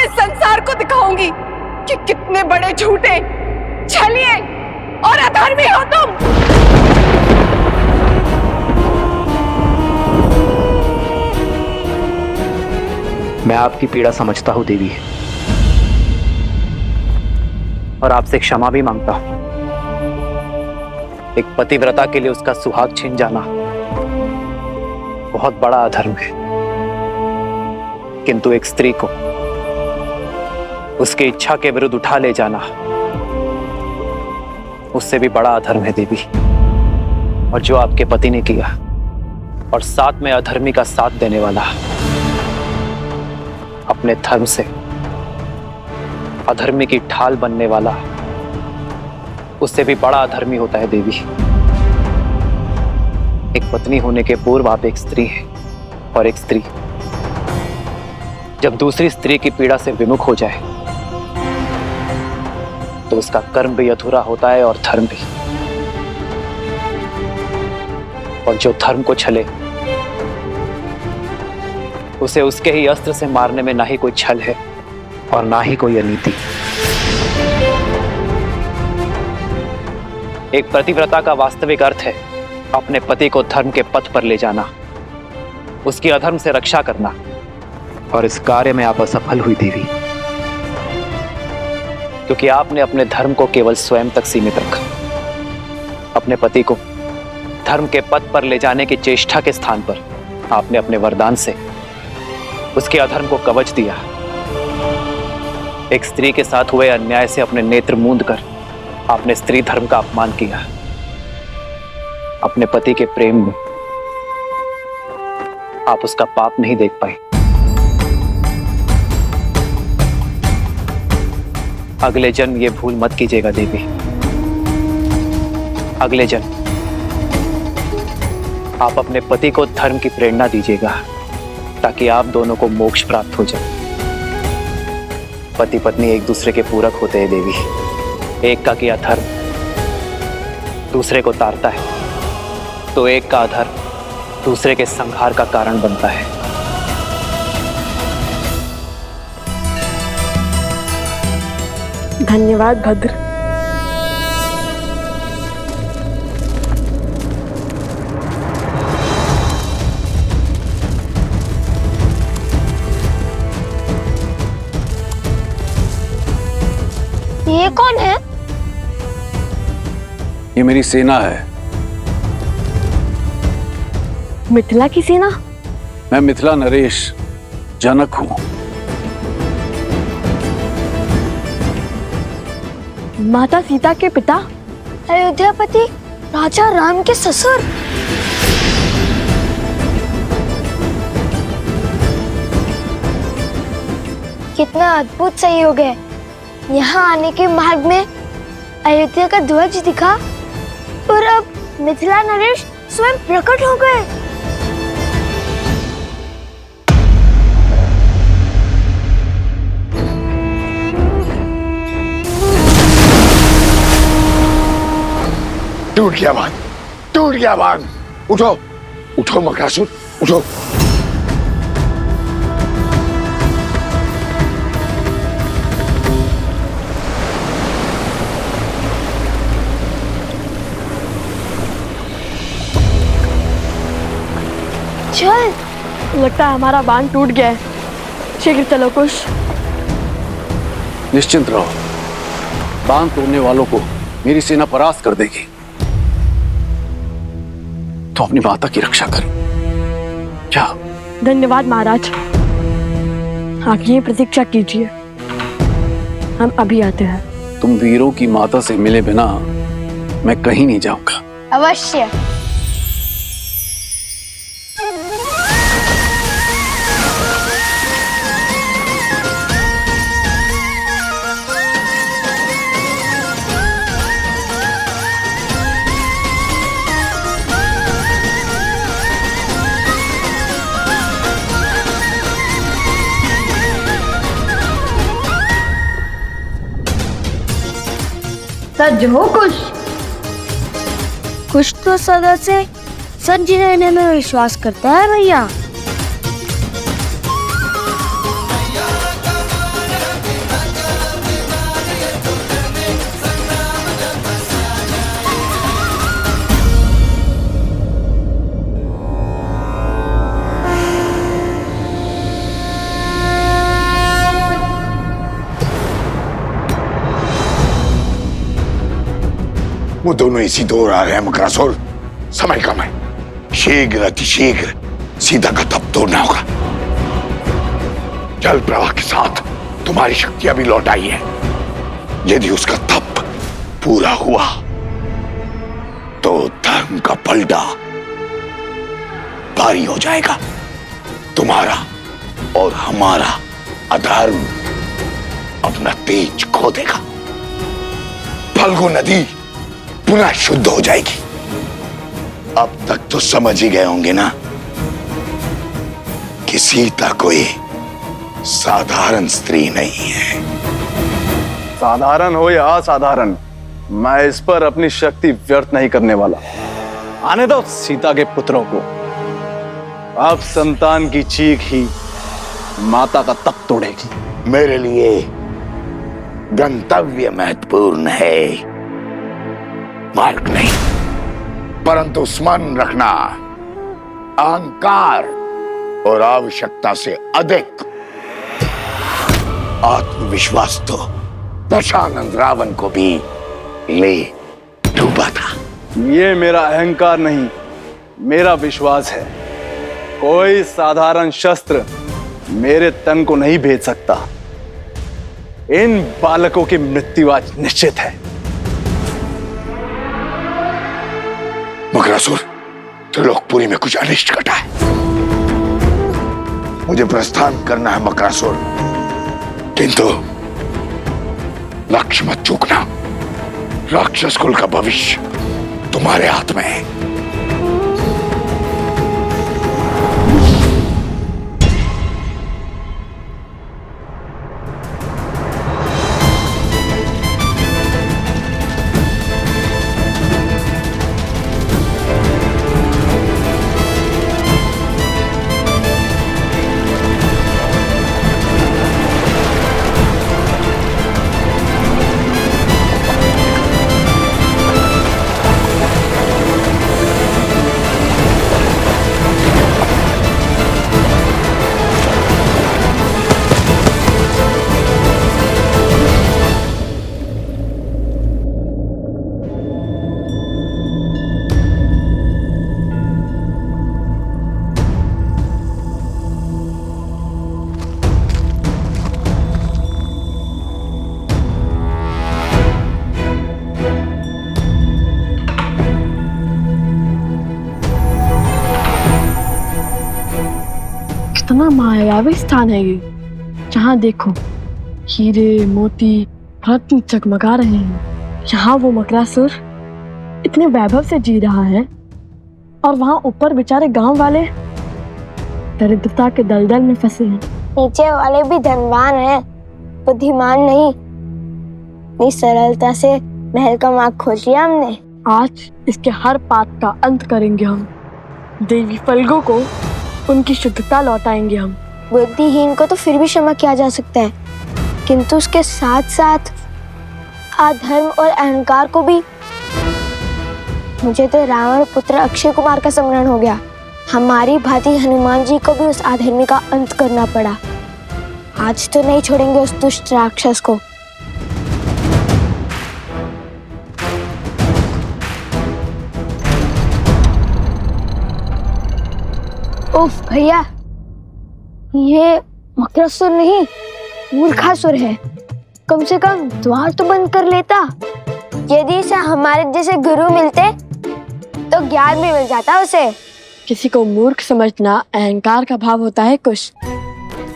मैं इस संसार को दिखाऊंगी कि कितने बड़े झूठे, छलिए और अधर्मी हो तुम। मैं आपकी पीड़ा समझता हूं देवी, और आपसे क्षमा भी मांगता हूं। एक पतिव्रता के लिए उसका सुहाग छिन जाना बहुत बड़ा अधर्म है, किंतु एक स्त्री को उसकी इच्छा के विरुद्ध उठा ले जाना उससे भी बड़ा अधर्म है देवी। और जो आपके पति ने किया, और साथ में अधर्मी का साथ देने वाला, अपने धर्म से अधर्मी की ढाल बनने वाला, उससे भी बड़ा अधर्मी होता है देवी। एक पत्नी होने के पूर्व आप एक स्त्री हैं, और एक स्त्री जब दूसरी स्त्री की पीड़ा से विमुख हो जाए तो उसका कर्म भी अधूरा होता है और धर्म भी। और जो धर्म को छले उसे उसके ही अस्त्र से मारने में ना ही कोई छल है और ना ही कोई अनीति। एक पतिव्रता का वास्तविक अर्थ है अपने पति को धर्म के पथ पर ले जाना, उसकी अधर्म से रक्षा करना। और इस कार्य में आप असफल हुई देवी, क्योंकि आपने अपने धर्म को केवल स्वयं तक सीमित रखा। अपने पति को धर्म के पथ पर ले जाने की चेष्टा के स्थान पर आपने अपने वरदान से उसके अधर्म को कवच दिया। एक स्त्री के साथ हुए अन्याय से अपने नेत्र मूंद कर आपने स्त्री धर्म का अपमान किया। अपने पति के प्रेम में आप उसका पाप नहीं देख पाए। अगले जन्म ये भूल मत कीजिएगा देवी। अगले जन्म आप अपने पति को धर्म की प्रेरणा दीजिएगा, ताकि आप दोनों को मोक्ष प्राप्त हो जाए। पति पत्नी एक दूसरे के पूरक होते हैं देवी। एक का किया धर्म दूसरे को तारता है, तो एक का अधर्म दूसरे के संहार का कारण बनता है। धन्यवाद भद्र। ये कौन है? ये मेरी सेना है। मिथिला की सेना? मैं मिथिला नरेश जनक हूं। माता सीता के पिता, अयोध्यापति राजा राम के ससुर। कितना अद्भुत संयोग है। यहाँ आने के मार्ग में अयोध्या का ध्वज दिखा और अब मिथिला नरेश स्वयं प्रकट हो गए। टूट गया बांध, टूट गया बांध। उठो उठो मकरासुर, उठो। चल, लगता है हमारा बांध टूट गया है। शीघ्र चलो कुश। निश्चिंत रहो, बांध तोड़ने वालों को मेरी सेना परास्त कर देगी। तो अपनी माता की रक्षा कर। क्या? धन्यवाद महाराज। आप यहीं प्रतीक्षा कीजिए, हम अभी आते हैं। तुम वीरों की माता से मिले बिना मैं कहीं नहीं जाऊंगा। अवश्य। सज हो कुश। कुछ तो सदा से सच रहने में विश्वास करता है भैया। वो दोनों इसी दौर आ रहे हैं मकरासुर। समय कम है, शीघ्र अतिशीघ्र सीता का तप तोड़ना होगा। जल प्रवाह के साथ तुम्हारी शक्तियां भी लौट आई है। यदि उसका तप पूरा हुआ तो धर्म का पलड़ा भारी हो जाएगा। तुम्हारा और हमारा अधर्म अपना तेज खो देगा। फल्गु नदी पुनः शुद्ध हो जाएगी। अब तक तो समझ ही गए होंगे ना कि सीता कोई साधारण स्त्री नहीं है। साधारण हो या असाधारण, मैं इस पर अपनी शक्ति व्यर्थ नहीं करने वाला। आने दो सीता के पुत्रों को। अब संतान की चीख ही माता का तप तोड़ेगी। मेरे लिए गंतव्य महत्वपूर्ण है, मार्ग नहीं। परंतु स्मरण रखना, अहंकार और आवश्यकता से अधिक आत्मविश्वास तो दशानंद रावण को भी ले डूबा था। ये मेरा अहंकार नहीं, मेरा विश्वास है। कोई साधारण शस्त्र मेरे तन को नहीं भेद सकता। इन बालकों की मृत्यु आज निश्चित है। मकरासुर, त्रिलोकपुरी में कुछ अनिष्ट घटा है। मुझे प्रस्थान करना है मकरासुर, किंतु लक्ष्य मत चूकना। राक्षस कुल का भविष्य तुम्हारे हाथ में है। कितना मायावी स्थान है ये। जहाँ देखो हीरे मोती रत्न चकमका रहे हैं। यहाँ वो मकरासुर इतने वैभव से जी रहा है और वहाँ ऊपर बेचारे गांव वाले दरिद्रता के दलदल में फंसे हैं। नीचे वाले भी धनवान हैं, बुद्धिमान नहीं। इतनी सरलता से महल का मार्ग खोज लिया हमने। आज इसके हर पाप का अंत करेंगे हम। देवी फल्गु को उनकी शुद्धता लौटाएंगे हम। बुद्धिहीन को तो फिर भी क्षमा किया जा सकता है, किंतु उसके साथ साथ अधर्म और अहंकार को भी। मुझे तो रावण पुत्र अक्षय कुमार का स्मरण हो गया। हमारी भांति हनुमान जी को भी उस अधर्मी का अंत करना पड़ा। आज तो नहीं छोड़ेंगे उस दुष्ट राक्षस को। उफ भैया, ये मकरासुर नहीं मूर्खासुर है। कम से कम द्वार तो बंद कर लेता। यदि इसे हमारे जैसे गुरु मिलते तो ज्ञान भी मिल जाता उसे। किसी को मूर्ख समझना अहंकार का भाव होता है कुश।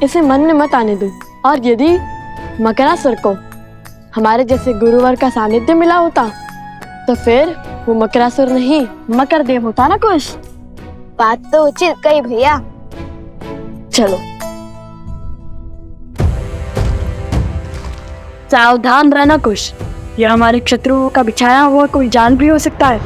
इसे मन में मत आने दो। और यदि मकरासुर को हमारे जैसे गुरुवर का सानिध्य मिला होता तो फिर वो मकरासुर नहीं मकर देव होता ना कुश। बात तो उचित कही भैया। चलो सावधान रहना कुश। यह हमारे शत्रुओं का बिछाया हुआ कोई जाल भी हो सकता है।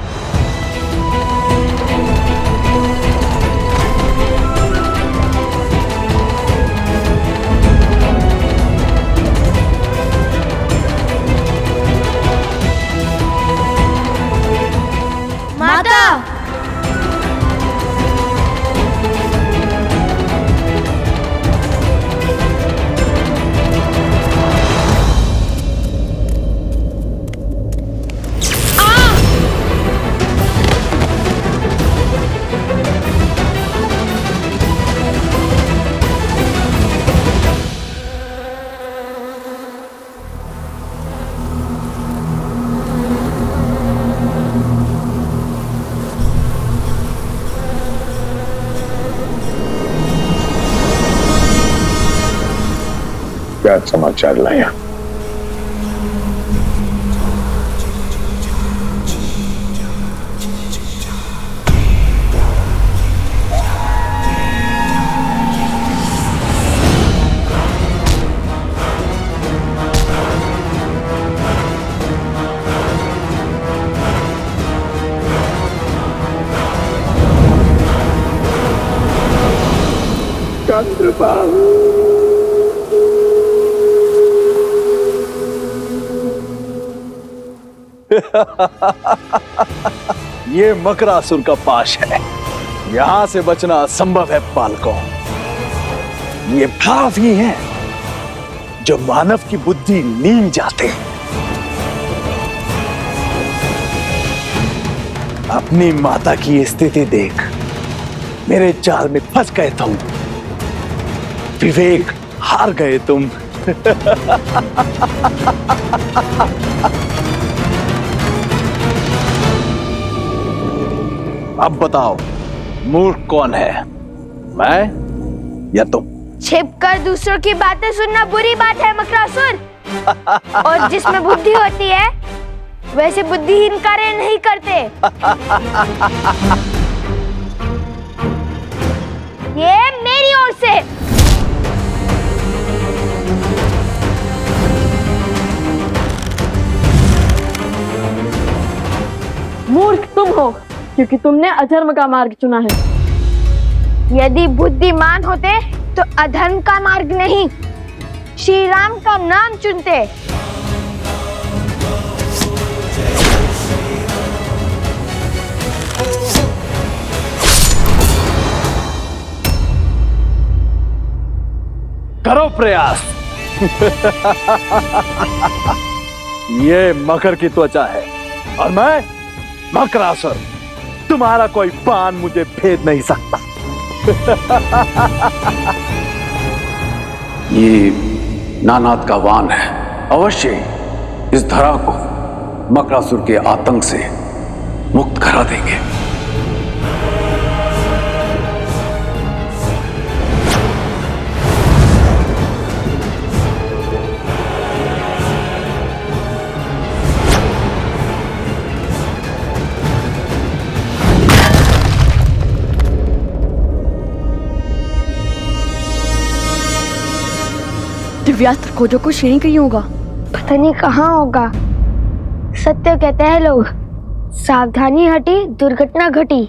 माता, क्या समाचार लाया? ये मकरासुर का पाश है, यहां से बचना असंभव है बालकों। ये भाव ही है जो मानव की बुद्धि नींद जाते हैं। अपनी माता की स्थिति देख, मेरे जाल में फंस गए तुम, विवेक हार गए तुम। अब बताओ, मूर्ख कौन है, मैं या तुम? छिपकर दूसरों की बातें सुनना बुरी बात है मकरासुर। और जिसमें बुद्धि होती है वैसे बुद्धिहीन कार्य नहीं करते। ये मेरी ओर से। मूर्ख तुम हो, क्योंकि तुमने अधर्म का मार्ग चुना है। यदि बुद्धिमान होते तो अधर्म का मार्ग नहीं, श्री राम का नाम चुनते। करो प्रयास। ये मकर की त्वचा है और मैं मकरासुर। तुम्हारा कोई बाण मुझे भेद नहीं सकता। ये नानाद का वान है, अवश्य इस धरा को मकरासुर के आतंक से मुक्त करा देंगे। दिव्यास्त्र खोजो, कुछ यहीं कहीं होगा। पता नहीं कहाँ होगा। सत्य कहते हैं लोग, सावधानी हटी दुर्घटना घटी।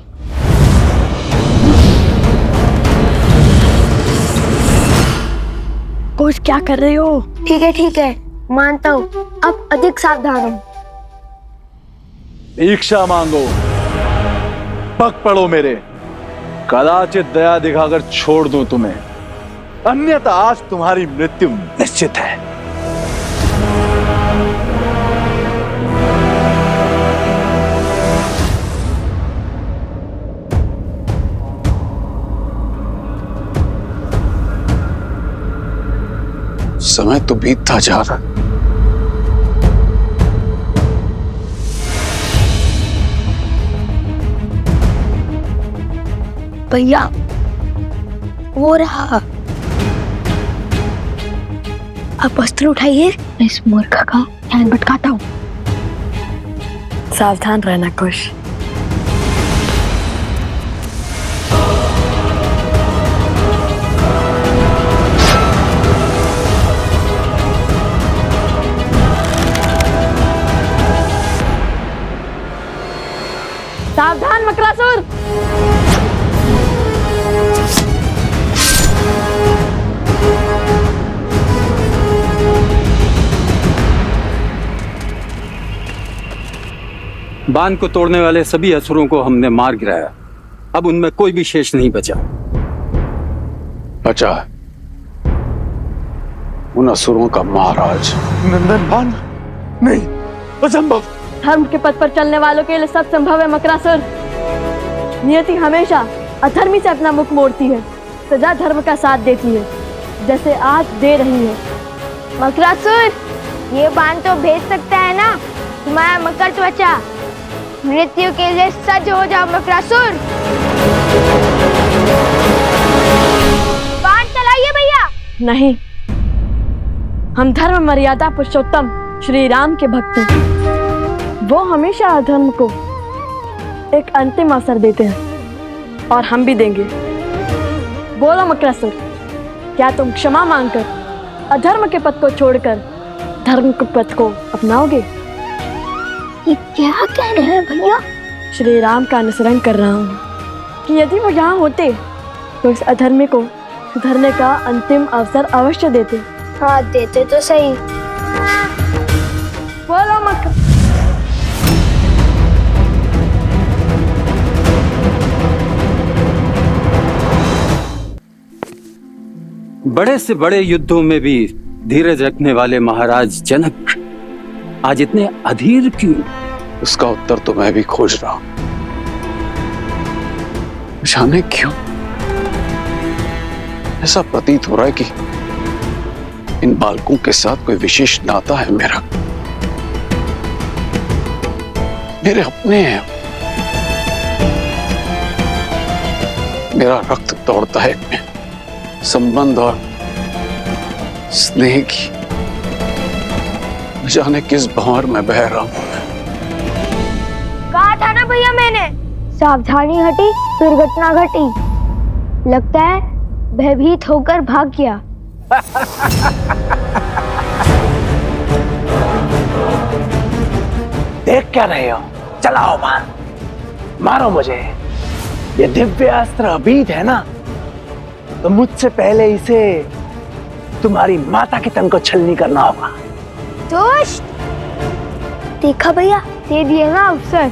कोश क्या कर रहे हो? ठीक है, मानता हूँ, अब अधिक सावधान हूँ। भिक्षा मांगो, पग पड़ो मेरे, कदाचित दया दिखाकर छोड़ दूं तुम्हें, अन्यथा आज तुम्हारी मृत्यु निश्चित है। समय तो बीतता जा रहा। भैया, वो रहा। अब अस्त्र उठाइए, इस मूर्ख का ध्यान भटकाता हूँ। सावधान रहना कुश। सावधान मकरासुर। बांध को तोड़ने वाले सभी असुरों को हमने मार गिराया, अब उनमें कोई भी शेष नहीं बचा। बचा उन असुरों का महाराज नंदनपाल नहीं, असंभव। धर्म के पथ पर चलने वालों के लिए सब संभव है मकरासुर। नियति हमेशा अधर्मी से अपना मुख मोड़ती है, सजा धर्म का साथ देती है, जैसे आज दे रही है। मकरासुर, ये बाण तो भेज सकता है ना तुम्हारा मकर त्वचा। मृत्यु के लिए सज्ज हो जाओ मकरासुर। नहीं, हम धर्म मर्यादा पुरुषोत्तम श्री राम के भक्त हैं। वो हमेशा अधर्म को एक अंतिम अवसर देते हैं और हम भी देंगे। बोलो मकरासुर, क्या तुम क्षमा मांगकर अधर्म के पथ को छोड़कर धर्म के पथ को अपनाओगे? ये क्या कह रहे हैं भैया? श्री राम का अनुसरण कर रहा हूँ कि यदि वो यहाँ होते तो इस अधर्मी को सुधरने का अंतिम अवसर अवश्य देते। हाँ, देते तो सही। बोलो मक बड़े से बड़े युद्धों में भी धीरज रखने वाले महाराज जनक आज इतने अधीर क्यों? उसका उत्तर तो मैं भी खोज रहा हूं। जाने क्यों ऐसा प्रतीत हो रहा है कि इन बालकों के साथ कोई विशेष नाता है मेरा। मेरे अपने हैं, मेरा रक्त दौड़ता है इनमें। संबंध और स्नेह की न जाने किस भंवर में बह रहा हूं। कहा था ना भैया मैंने, सावधानी हटी दुर्घटना घटी। लगता है भयभीत होकर भाग गया। देख क्या रहे हो? चलाओ बाण, मारो मुझे। ये दिव्य अस्त्र अबीद है ना, तो मुझसे पहले इसे तुम्हारी माता के तन को छलनी करना होगा। दोस्त, देखा भैया, दे दिए ना अवसर।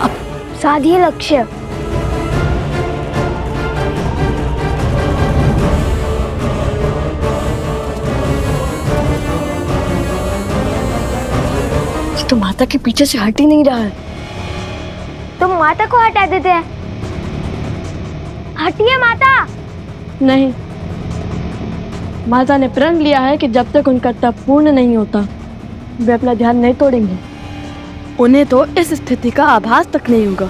अब साधिए लक्ष्य। तो माता के पीछे से हट ही नहीं रहा है। तुम माता को हटा देते हैं। हटिए माता। नहीं, माता ने प्रण लिया है कि जब तक उनका तप पूर्ण नहीं होता वे अपना ध्यान नहीं तोड़ेंगे। उन्हें तो इस स्थिति का आभास तक नहीं होगा।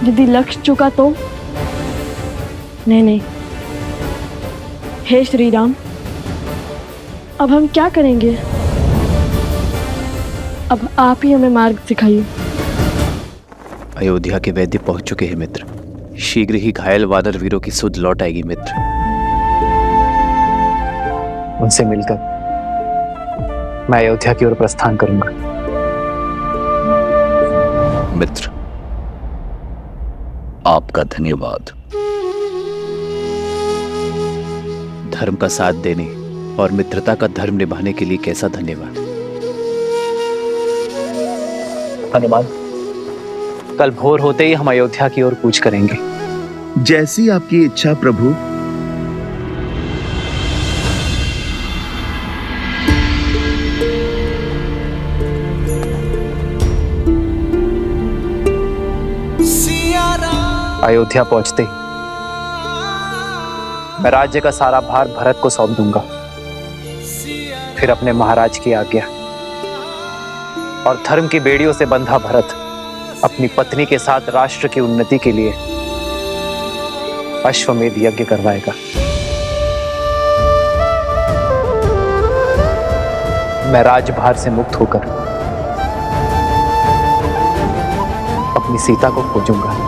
यदि लक्ष्य चुका तो? नहीं। हे श्री राम, अब हम क्या करेंगे? अब आप ही हमें मार्ग सिखाइए। अयोध्या के वैद्य पहुंच चुके हैं मित्र। शीघ्र ही घायल वानर वीरों की सुध लौट आएगी मित्र। उनसे मिलकर मैं अयोध्या की ओर प्रस्थान करूंगा। मित्र, आपका धन्यवाद। धर्म का साथ देने और मित्रता का धर्म निभाने के लिए कैसा धन्यवाद। हनुमान, कल भोर होते ही हम अयोध्या की ओर कूच करेंगे। जैसी आपकी इच्छा प्रभु। अयोध्या पहुंचते ही मैं राज्य का सारा भार भरत को सौंप दूंगा। फिर अपने महाराज की आज्ञा और धर्म की बेड़ियों से बंधा भरत अपनी पत्नी के साथ राष्ट्र की उन्नति के लिए अश्वमेध यज्ञ करवाएगा। मैं राजभार से मुक्त होकर अपनी सीता को खोजूंगा।